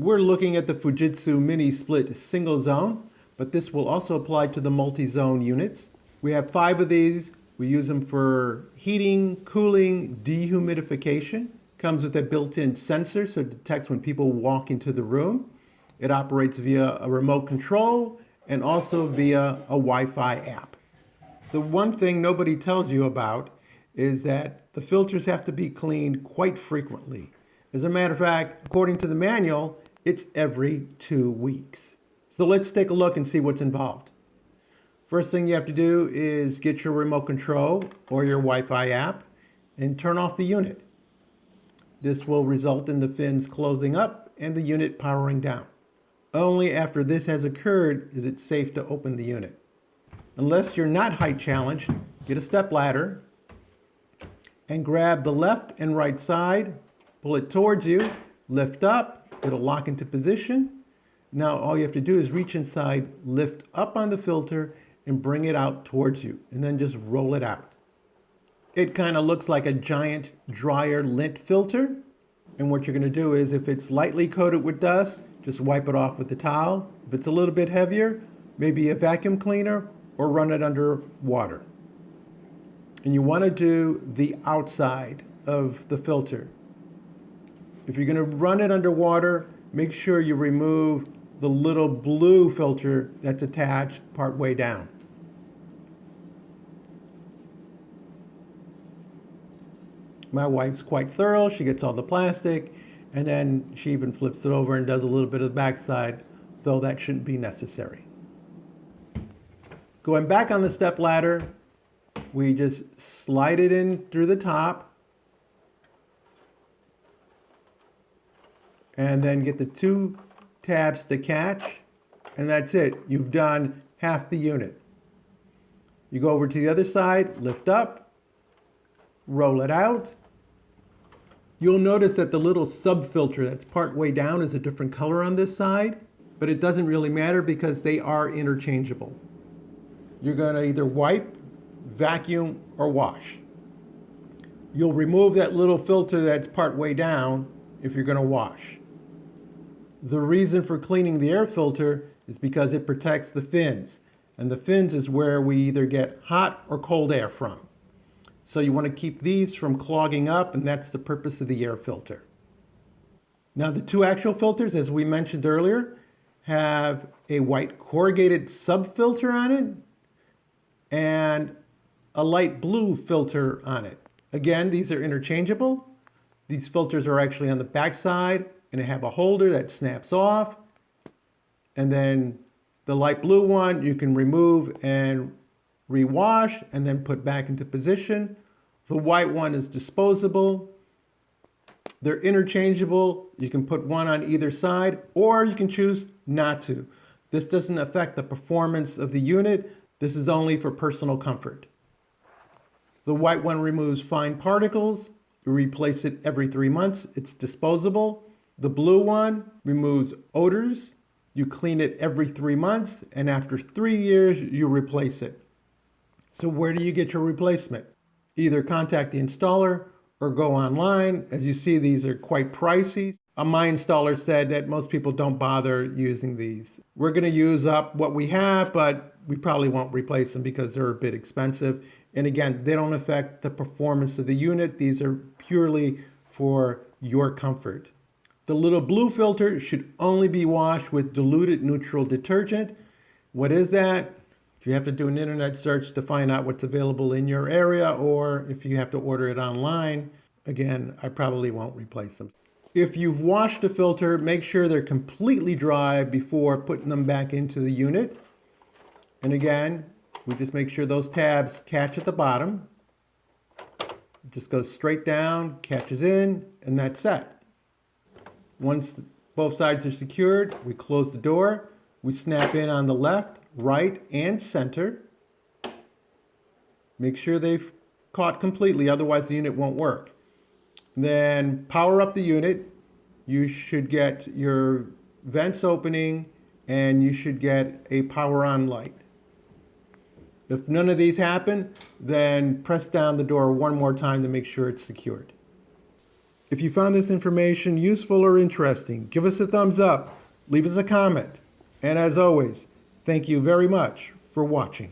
We're looking at the Fujitsu mini split single zone, but this will also apply to the multi-zone units. We have 5 of these. We use them for heating, cooling, dehumidification. Comes with a built-in sensor so it detects when people walk into the room. It operates via a remote control and also via a Wi-Fi app. The one thing nobody tells you about is that the filters have to be cleaned quite frequently. As a matter of fact, according to the manual, it's every 2 weeks. So let's take a look and see what's involved. First thing you have to do is get your remote control or your Wi-Fi app and turn off the unit. This will result in the fins closing up and the unit powering down. Only after this has occurred is it safe to open the unit. Unless you're not height challenged, get a step ladder and grab the left and right side, pull it towards you, lift up, it'll lock into position. Now all you have to do is reach inside, lift up on the filter and bring it out towards you, and then just roll it out. It kind of looks like a giant dryer lint filter. And what you're going to do is, if it's lightly coated with dust, just wipe it off with a towel. If it's a little bit heavier, maybe a vacuum cleaner or run it under water. And you want to do the outside of the filter. If you're going to run it under water, make sure you remove the little blue filter that's attached part way down. My wife's quite thorough. She gets all the plastic, and then she even flips it over and does a little bit of the backside, though that shouldn't be necessary. Going back on the step ladder, we just slide it in through the top, and then get the 2 tabs to catch, and that's it. You've done half the unit. You go over to the other side, lift up, roll it out. You'll notice that the little sub-filter that's part way down is a different color on this side, but it doesn't really matter because they are interchangeable. You're going to either wipe, vacuum, or wash. You'll remove that little filter that's part way down if you're going to wash. The reason for cleaning the air filter is because it protects the fins, and the fins is where we either get hot or cold air from. So you want to keep these from clogging up, and that's the purpose of the air filter. Now the 2 actual filters, as we mentioned earlier, have a white corrugated sub-filter on it and a light blue filter on it. Again, these are interchangeable. These filters are actually on the back side, and they have a holder that snaps off. And then the light blue one you can remove and rewash and then put back into position. The white one is disposable. They're interchangeable. You can put one on either side, or you can choose not to. This doesn't affect the performance of the unit. This is only for personal comfort. The white one removes fine particles. You replace it every 3 months. It's disposable. The blue one removes odors. You clean it every 3 months, and after 3 years, you replace it. So where do you get your replacement? Either contact the installer or go online. As you see, these are quite pricey. My installer said that most people don't bother using these. We're going to use up what we have, but we probably won't replace them because they're a bit expensive. And again, they don't affect the performance of the unit. These are purely for your comfort. The little blue filter should only be washed with diluted neutral detergent. What is that? If you have to do an internet search to find out what's available in your area, or if you have to order it online, again, I probably won't replace them. If you've washed the filter, make sure they're completely dry before putting them back into the unit. And again, we just make sure those tabs catch at the bottom. It just goes straight down, catches in, and that's set. Once both sides are secured, we close the door. We snap in on the left, right, and center. Make sure they've caught completely, otherwise the unit won't work. Then power up the unit. You should get your vents opening, and you should get a power on light. If none of these happen, then press down the door one more time to make sure it's secured. If you found this information useful or interesting, give us a thumbs up, leave us a comment, and as always, thank you very much for watching.